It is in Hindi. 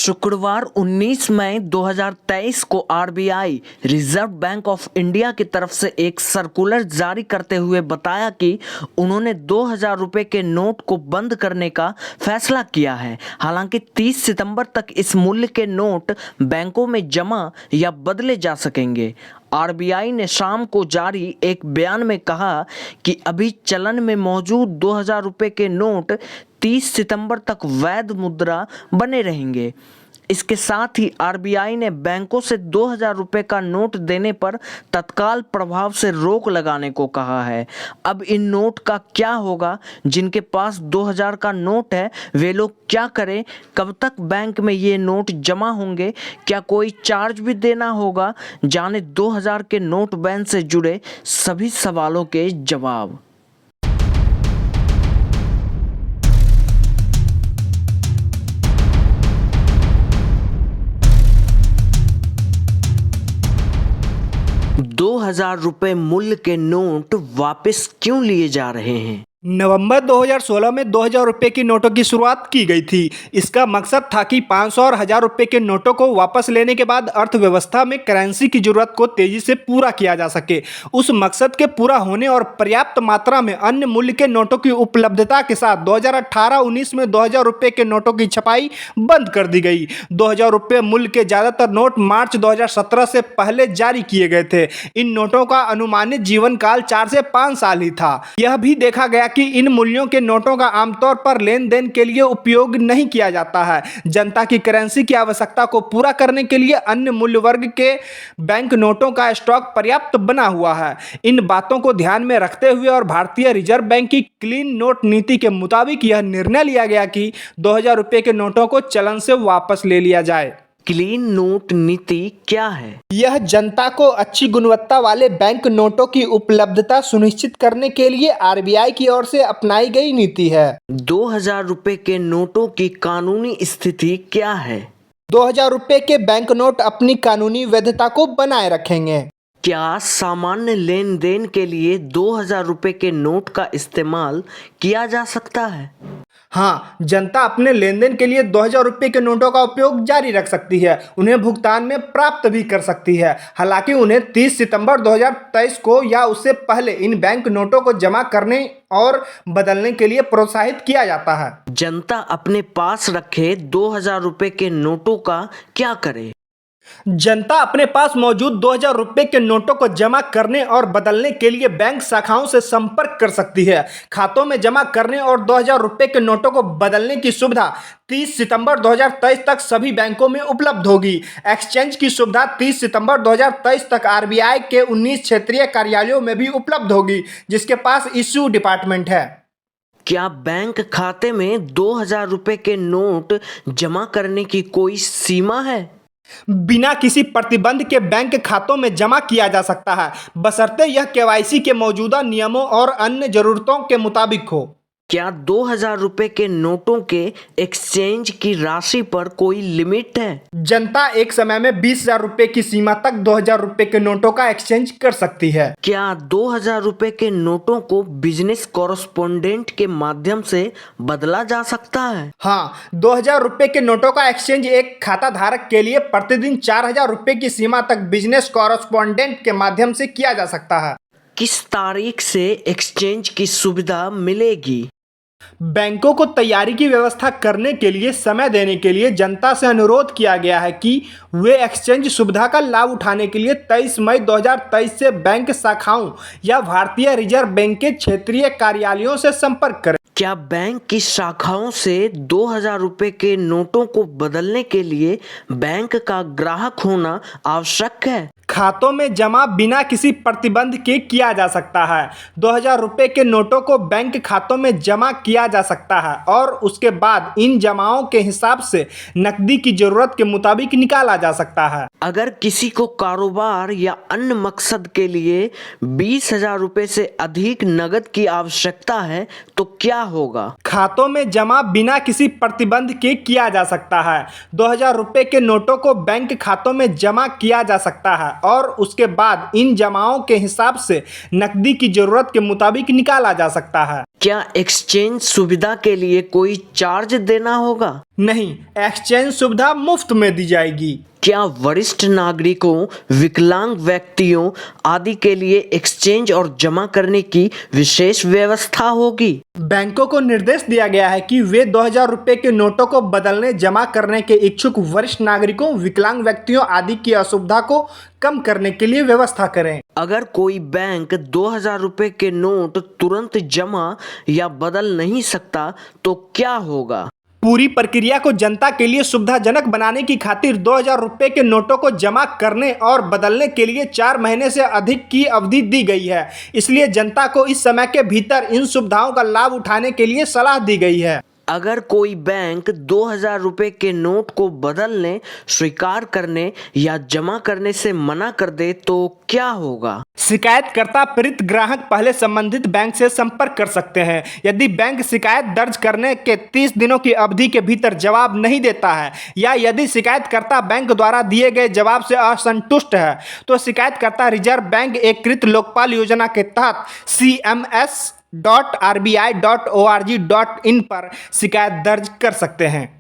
शुक्रवार 19 मई 2023 को RBI reserve bank of India की तरफ से एक सर्कुलर जारी करते हुए बताया कि उन्होंने 2000 रुपए के नोट को बंद करने का फैसला किया है। हालांकि 30 सितंबर तक इस मूल्य के नोट बैंकों में जमा या बदले जा सकेंगे। आरबीआई ने शाम को जारी एक बयान में कहा कि अभी चलन में मौजूद 2000 रुपए के नोट 30 सितंबर तक वैध मुद्रा बने रहेंगे। इसके साथ ही आरबीआई ने बैंकों से 2000 रुपए का नोट देने पर तत्काल प्रभाव से रोक लगाने को कहा है। अब इन नोट का क्या होगा? जिनके पास 2000 का नोट है वे लोग क्या करें? कब तक बैंक में ये नोट जमा होंगे? क्या कोई चार्ज भी देना होगा? जाने 2000 के नोट बैन से जुड़े सभी सवालों के जवाब। ₹2000 मूल्य के नोट वापस क्यों लिए जा रहे हैं? नवंबर 2016 में 2000 रुपये की नोटों की शुरुआत की गई थी। इसका मकसद था कि 500 और 1000 रुपये के नोटों को वापस लेने के बाद अर्थव्यवस्था में करेंसी की जरूरत को तेजी से पूरा किया जा सके। उस मकसद के पूरा होने और पर्याप्त मात्रा में अन्य मूल्य के नोटों की उपलब्धता के साथ 2018-19 में 2000 रुपये के नोटों की छपाई बंद कर दी गई। 2000 रुपये मूल्य के ज़्यादातर नोट मार्च 2017 से पहले जारी किए गए थे। इन नोटों का अनुमानित जीवन काल 4 से 5 साल ही था। यह भी देखा गया कि इन मूल्यों के नोटों का आमतौर पर लेन देन के लिए उपयोग नहीं किया जाता है। जनता की करेंसी की आवश्यकता को पूरा करने के लिए अन्य मूल्य वर्ग के बैंक नोटों का स्टॉक पर्याप्त बना हुआ है। इन बातों को ध्यान में रखते हुए और भारतीय रिजर्व बैंक की क्लीन नोट नीति के मुताबिक यह निर्णय लिया गया कि 2000 रुपये के नोटों को चलन से वापस ले लिया जाए। क्लीन नोट नीति क्या है? यह जनता को अच्छी गुणवत्ता वाले बैंक नोटों की उपलब्धता सुनिश्चित करने के लिए आरबीआई की ओर से अपनाई गई नीति है। 2000 रुपए के नोटों की कानूनी स्थिति क्या है? 2000 रुपये के बैंक नोट अपनी कानूनी वैधता को बनाए रखेंगे। क्या सामान्य लेन देन के लिए 2000 रुपए के नोट का इस्तेमाल किया जा सकता है? हाँ, जनता अपने लेन देन के लिए 2000 रुपये के नोटों का उपयोग जारी रख सकती है। उन्हें भुगतान में प्राप्त भी कर सकती है। हालांकि उन्हें 30 सितंबर 2023 को या उससे पहले इन बैंक नोटों को जमा करने और बदलने के लिए प्रोत्साहित किया जाता है। जनता अपने पास रखे 2000 रुपए के नोटों का क्या करे? जनता अपने पास मौजूद 2000 रुपये के नोटों को जमा करने और बदलने के लिए बैंक शाखाओं से संपर्क कर सकती है। खातों में जमा करने और 2000 रुपये के नोटों को बदलने की सुविधा 30 सितंबर 2023 तक सभी बैंकों में उपलब्ध होगी। एक्सचेंज की सुविधा 30 सितंबर 2023 तक आरबीआई के 19 क्षेत्रीय कार्यालयों में भी उपलब्ध होगी, जिसके पास इश्यू डिपार्टमेंट है। क्या बैंक खाते में 2000 रुपए के नोट जमा करने की कोई सीमा है? बिना किसी प्रतिबंध के बैंक खातों में जमा किया जा सकता है, बशर्ते यह केवाईसी के मौजूदा नियमों और अन्य जरूरतों के मुताबिक हो। क्या 2000 रुपए के नोटों के एक्सचेंज की राशि पर कोई लिमिट है? जनता एक समय में 20,000 रुपये की सीमा तक 2000 रुपये के नोटों का एक्सचेंज कर सकती है। क्या 2000 रुपए के नोटों को बिजनेस कॉरेस्पोंडेंट के माध्यम से बदला जा सकता है? हाँ, 2000 रुपये के नोटों का एक्सचेंज एक खाता धारक के लिए प्रतिदिन 4000 रुपये की सीमा तक बिजनेस कॉरेस्पोंडेंट के माध्यम से किया जा सकता है। किस तारीख से एक्सचेंज की सुविधा मिलेगी? बैंकों को तैयारी की व्यवस्था करने के लिए समय देने के लिए जनता से अनुरोध किया गया है कि वे एक्सचेंज सुविधा का लाभ उठाने के लिए 23 मई 2023 से बैंक शाखाओं या भारतीय रिजर्व बैंक के क्षेत्रीय कार्यालयों से संपर्क करें। क्या बैंक की शाखाओं से 2000 रुपए के नोटों को बदलने के लिए बैंक का ग्राहक होना आवश्यक है? खातों में जमा बिना किसी प्रतिबंध के किया जा सकता है। 2000 रुपये के नोटों को बैंक खातों में जमा किया जा सकता है और उसके बाद इन जमाओं के हिसाब से नकदी की जरूरत के मुताबिक निकाला जा सकता है। अगर किसी को कारोबार या अन्य मकसद के लिए 20,000 रुपए से अधिक नकद की आवश्यकता है तो क्या होगा? खातों में जमा बिना किसी प्रतिबंध के किया जा सकता है। 2000 रुपये के नोटों को बैंक खातों में जमा किया जा सकता है और उसके बाद इन जमाओं के हिसाब से नकदी की जरूरत के मुताबिक निकाला जा सकता है। क्या एक्सचेंज सुविधा के लिए कोई चार्ज देना होगा? नहीं, एक्सचेंज सुविधा मुफ्त में दी जाएगी। क्या वरिष्ठ नागरिकों, विकलांग व्यक्तियों आदि के लिए एक्सचेंज और जमा करने की विशेष व्यवस्था होगी? बैंकों को निर्देश दिया गया है कि वे 2000 रुपए के नोटों को बदलने जमा करने के इच्छुक वरिष्ठ नागरिकों, विकलांग व्यक्तियों आदि की असुविधा को कम करने के लिए व्यवस्था करें। अगर कोई बैंक 2000 रुपए के नोट तुरंत जमा या बदल नहीं सकता तो क्या होगा? पूरी प्रक्रिया को जनता के लिए सुविधाजनक बनाने की खातिर 2000 रुपए के नोटों को जमा करने और बदलने के लिए 4 महीने से अधिक की अवधि दी गई है। इसलिए जनता को इस समय के भीतर इन सुविधाओं का लाभ उठाने के लिए सलाह दी गई है। अगर कोई बैंक 2000 रुपए के नोट को बदलने, स्वीकार करने या जमा करने से मना कर दे तो क्या होगा? शिकायतकर्ता पीड़ित ग्राहक पहले संबंधित बैंक से संपर्क कर सकते हैं। यदि बैंक शिकायत दर्ज करने के 30 दिनों की अवधि के भीतर जवाब नहीं देता है या यदि शिकायतकर्ता बैंक द्वारा दिए गए जवाब से असंतुष्ट है तो शिकायतकर्ता रिजर्व बैंक एकीकृत लोकपाल योजना के तहत cms.rbi.org.in पर शिकायत दर्ज कर सकते हैं।